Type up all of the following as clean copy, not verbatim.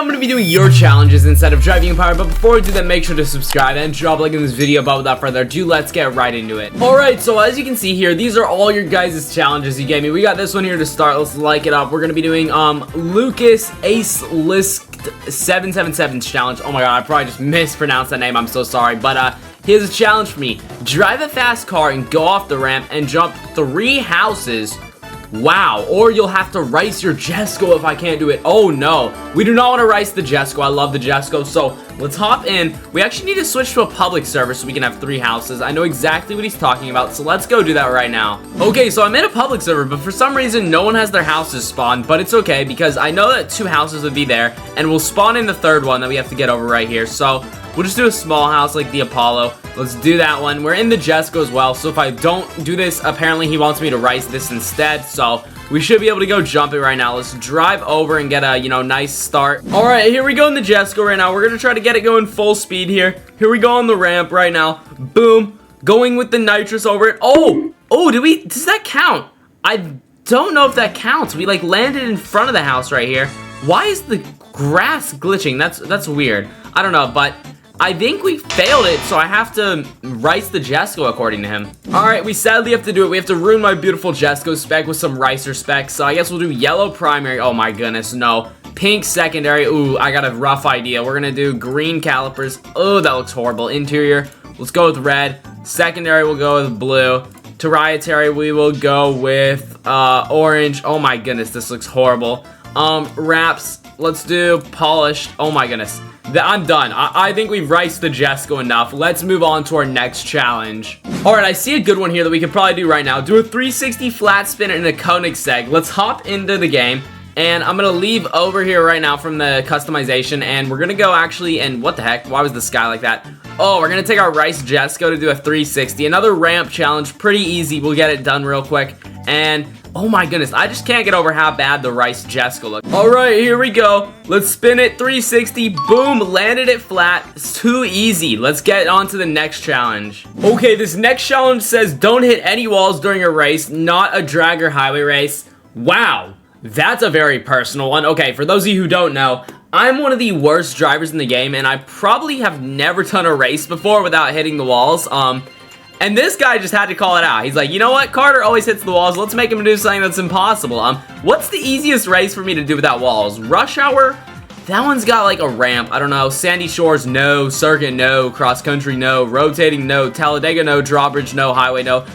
I'm going to be doing your challenges instead of driving Empire, but before we do that, make sure to subscribe and drop a like in this video. But without further ado, let's get right into it. Alright, so as you can see here, these are all your guys' challenges you gave me. We got this one here to start. Let's like it up. We're going to be doing Lucas Ace Lisk 777 challenge. Oh my god, I probably just mispronounced that name. I'm so sorry. But here's a challenge for me. Drive a fast car and go off the ramp and jump 3 houses. Wow, or you'll have to race your Jesco if I can't do it. Oh no, we do not want to race the Jesco. I love the Jesco, so let's hop in. We actually need to switch to a public server so we can have 3 houses. I know exactly what he's talking about, so let's go do that right now. Okay, so I'm in a public server, but for some reason, no one has their houses spawned, but it's okay because I know that 2 houses would be there, and we'll spawn in the 3rd one that we have to get over right here. So we'll just do a small house like the Apollo. Let's do that one. We're in the Jesco as well, so if I don't do this, apparently he wants me to race this instead, so we should be able to go jump it right now. Let's drive over and get a, nice start. All right, here we go in the Jesco right now. We're going to try to get it going full speed here. Here we go on the ramp right now. Boom. Going with the nitrous over it. Oh, does that count? I don't know if that counts. We, landed in front of the house right here. Why is the grass glitching? That's weird. I don't know, but I think we failed it, so I have to race the Jesco according to him. Alright, we sadly have to do it. We have to ruin my beautiful Jesco spec with some Ricer specs, so I guess we'll do yellow primary. Oh my goodness, no. Pink secondary. Ooh, I got a rough idea. We're gonna do green calipers. Oh, that looks horrible. Interior, let's go with red. Secondary, we'll go with blue. Tertiary, we will go with orange. Oh my goodness, this looks horrible. Wraps, let's do polished. Oh my goodness. I'm done. I think we've raced the Jesco enough. Let's move on to our next challenge. Alright, I see a good one here that we could probably do right now. Do a 360 flat spin and a Koenigsegg. Let's hop into the game. And I'm going to leave over here right now from the customization. And we're going to go actually, and what the heck? Why was the sky like that? Oh, we're going to take our Rice Jesco to do a 360. Another ramp challenge. Pretty easy. We'll get it done real quick. And oh my goodness, I just can't get over how bad the Rice Jesco looks. Alright, here we go. Let's spin it 360. Boom, landed it flat. It's too easy. Let's get on to the next challenge. Okay, this next challenge says don't hit any walls during a race, not a drag or highway race. Wow, that's a very personal one. Okay, for those of you who don't know, I'm one of the worst drivers in the game, and I probably have never done a race before without hitting the walls. And this guy just had to call it out. He's like, you know what? Carter always hits the walls. Let's make him do something that's impossible. What's the easiest race for me to do without walls? Rush Hour? That one's got like a ramp. I don't know. Sandy Shores, no. Circuit, no. Cross Country, no. Rotating, no. Talladega, no. Drawbridge, no. Highway, no.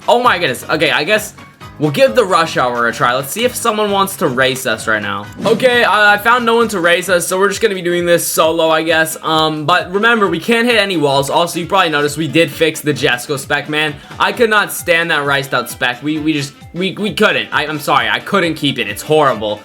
Oh my goodness. Okay, I guess we'll give the Rush Hour a try. Let's see if someone wants to race us right now. Okay, I found no one to race us, so we're just going to be doing this solo, I guess. But remember, we can't hit any walls. Also, you probably noticed we did fix the Jesco spec, man. I could not stand that riced out spec. We couldn't. I'm sorry, I couldn't keep it. It's horrible.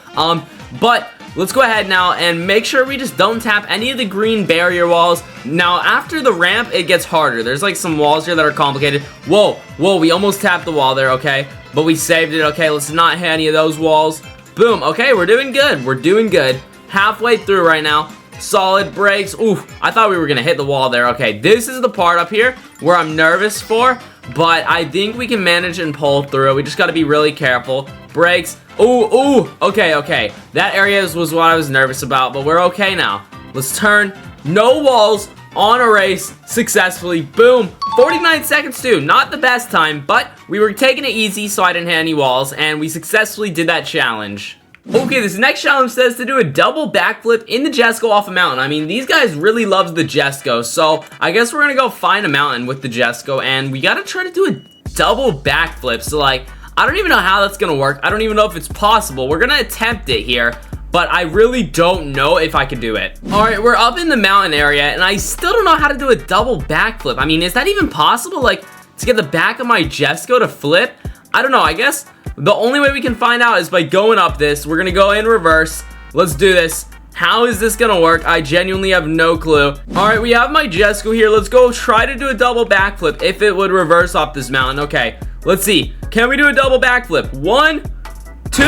But let's go ahead now and make sure we just don't tap any of the green barrier walls. Now, after the ramp, it gets harder. There's like some walls here that are complicated. Whoa, we almost tapped the wall there, okay? But we saved it, okay? Let's not hit any of those walls. Boom, okay, we're doing good. We're doing good. Halfway through right now. Solid brakes. Ooh, I thought we were gonna hit the wall there. Okay, this is the part up here where I'm nervous for, but I think we can manage and pull through. We just gotta be really careful. Brakes. Ooh, okay. That area was what I was nervous about, but we're okay now. Let's turn. No walls. On a race successfully. Boom. 49 seconds too. Not the best time, but we were taking it easy so I didn't hit any walls, and we successfully did that challenge. Okay, this next challenge says to do a double backflip in the Jesco off a mountain. I mean, these guys really love the Jesco, so I guess we're gonna go find a mountain with the Jesco, and we gotta try to do a double backflip. So I don't even know how that's gonna work. I don't even know if it's possible. We're gonna attempt it here, but I really don't know if I can do it. Alright, we're up in the mountain area, and I still don't know how to do a double backflip. I mean, is that even possible? To get the back of my Jesco to flip? I don't know. I guess the only way we can find out is by going up this. We're gonna go in reverse. Let's do this. How is this gonna work? I genuinely have no clue. Alright, we have my Jesco here. Let's go try to do a double backflip if it would reverse off this mountain. Okay, let's see. Can we do a double backflip? 1, 2.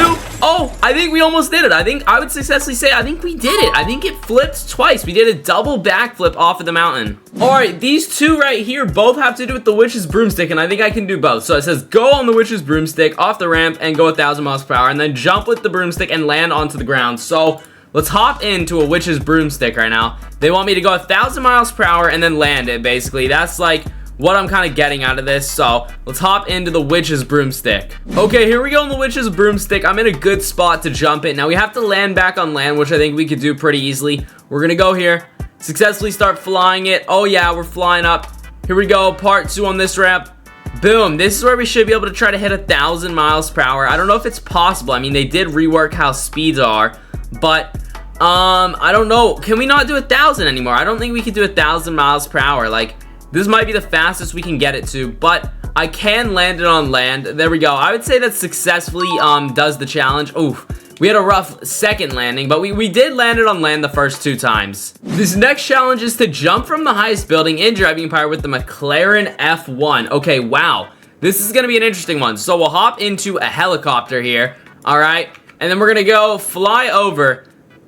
Oh, I think we almost did it. I think I would successfully say I think we did it. I think it flipped twice. We did a double backflip off of the mountain. All right, these two right here both have to do with the Witch's Broomstick, and I think I can do both. So it says go on the Witch's Broomstick off the ramp and go 1,000 miles per hour, and then jump with the broomstick and land onto the ground. So let's hop into a witch's broomstick right now. They want me to go 1,000 miles per hour and then land it, basically. That's like what I'm kind of getting out of this. So let's hop into the witch's broomstick. Okay, here we go on the witch's broomstick. I'm in a good spot to jump it. Now we have to land back on land, which I think we could do pretty easily. We're gonna go here, successfully start flying it. Oh yeah, we're flying up. Here we go, part 2 on this ramp. Boom, this is where we should be able to try to hit 1,000 miles per hour. I don't know if it's possible. I mean, they did rework how speeds are, but I don't know. Can we not do 1,000 anymore? I don't think we can do 1,000 miles per hour. Like, this might be the fastest we can get it to, but I can land it on land. There we go. I would say that successfully does the challenge. Oof. We had a rough second landing, but we did land it on land the first 2 times. This next challenge is to jump from the highest building in driving power with the McLaren F1. Okay, wow. This is going to be an interesting one. So we'll hop into a helicopter here, all right? And then we're going to go fly over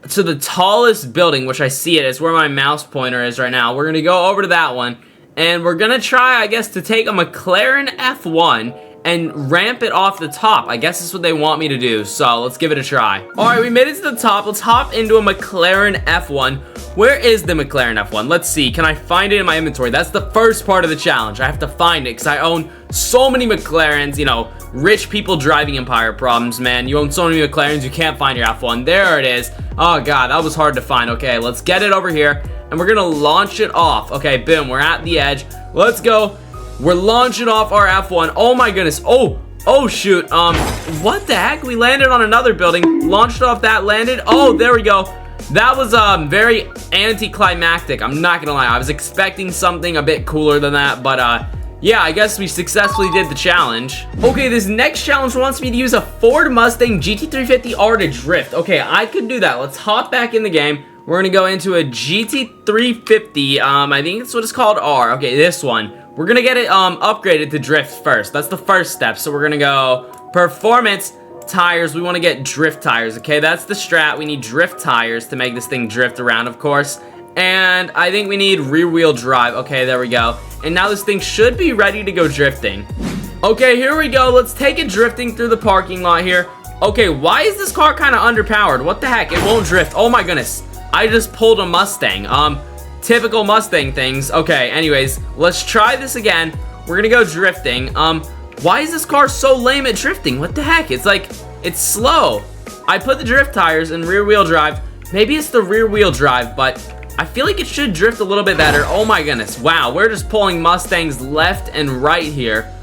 to the tallest building, which I see it. It's where my mouse pointer is right now. We're going to go over to that one. And we're going to try, I guess, to take a McLaren F1 and ramp it off the top. I guess that's what they want me to do, so let's give it a try. Alright, we made it to the top. Let's hop into a McLaren F1. Where is the McLaren F1? Let's see. Can I find it in my inventory? That's the first part of the challenge. I have to find it because I own so many McLarens. You know, rich people driving empire problems, man. You own so many McLarens, you can't find your F1. There it is. Oh, God, that was hard to find. Okay, let's get it over here, and we're going to launch it off. Okay, boom, we're at the edge. Let's go. We're launching off our F1. Oh my goodness. Oh shoot. What the heck? We landed on another building. Launched off that, landed. Oh, there we go. That was very anticlimactic. I'm not gonna lie. I was expecting something a bit cooler than that, but yeah, I guess we successfully did the challenge. Okay, this next challenge wants me to use a Ford Mustang GT350R to drift. Okay, I could do that. Let's hop back in the game. We're gonna go into a GT350. I think that's what it's called, R. Okay, this one. We're gonna get it upgraded to drift first. That's the first step. So we're gonna go performance tires. We want to get drift tires. Okay, that's the strat. We need drift tires to make this thing drift around, of course. And I think we need rear wheel drive. Okay, there we go. And now this thing should be ready to go drifting. Okay, here we go. Let's take it drifting through the parking lot here. Okay, why is this car kind of underpowered? What the heck? It won't drift. Oh my goodness. I just pulled a Mustang. Typical Mustang things. Okay, anyways, let's try this again. We're gonna go drifting. Why is this car so lame at drifting? What the heck? It's like, it's slow. I put the drift tires in rear wheel drive. Maybe it's the rear wheel drive, but I feel like it should drift a little bit better. Oh my goodness. Wow, we're just pulling Mustangs left and right here.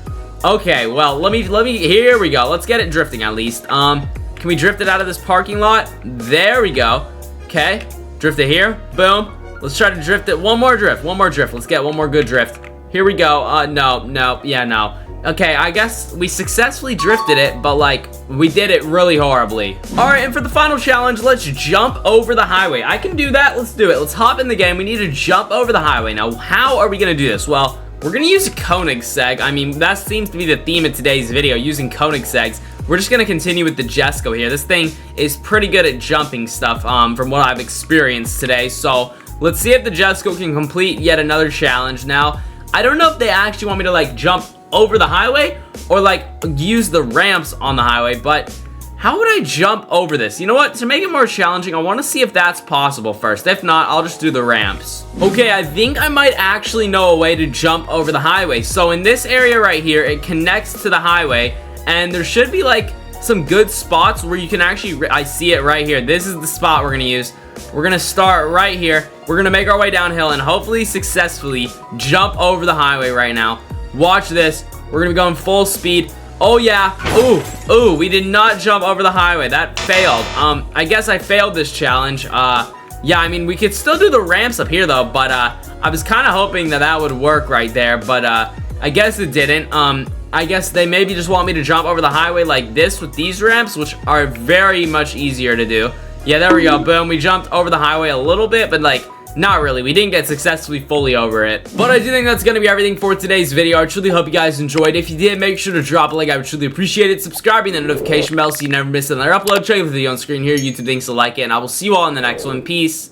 Okay, well, let me, here we go. Let's get it drifting at least. Can we drift it out of this parking lot? There we go. Okay, drift it here. Boom. Let's try to drift it. One more drift. Let's get one more good drift. Here we go. No. Okay, I guess we successfully drifted it, but like, we did it really horribly. Alright, and for the final challenge, let's jump over the highway. I can do that. Let's do it. Let's hop in the game. We need to jump over the highway. Now, how are we gonna do this? Well, we're gonna use a Koenigsegg. I mean, that seems to be the theme of today's video, using Koenigsegg's. We're just gonna continue with the Jesco here. This thing is pretty good at jumping stuff, from what I've experienced today, so let's see if the Jesco can complete yet another challenge. Now, I don't know if they actually want me to like jump over the highway or like use the ramps on the highway, but how would I jump over this? You know what? To make it more challenging, I want to see if that's possible first. If not, I'll just do the ramps. Okay, I think I might actually know a way to jump over the highway. So in this area right here, it connects to the highway, and there should be like some good spots where you can actually, I see it right here. This is the spot we're going to use. We're going to start right here. We're going to make our way downhill and hopefully successfully jump over the highway right now. Watch this. We're going to be going full speed. Oh, yeah. Ooh, we did not jump over the highway. That failed. I guess I failed this challenge. Yeah, I mean, we could still do the ramps up here, though, but I was kind of hoping that that would work right there, but I guess it didn't. I guess they maybe just want me to jump over the highway like this with these ramps, which are very much easier to do. Yeah, there we go. Boom. We jumped over the highway a little bit, but like, not really. We didn't get successfully fully over it. But I do think that's going to be everything for today's video. I truly hope you guys enjoyed. If you did, make sure to drop a like. I would truly appreciate it. Subscribing the notification bell so you never miss another upload. Check out the video on screen here. YouTube thinks to like it. And I will see you all in the next one. Peace.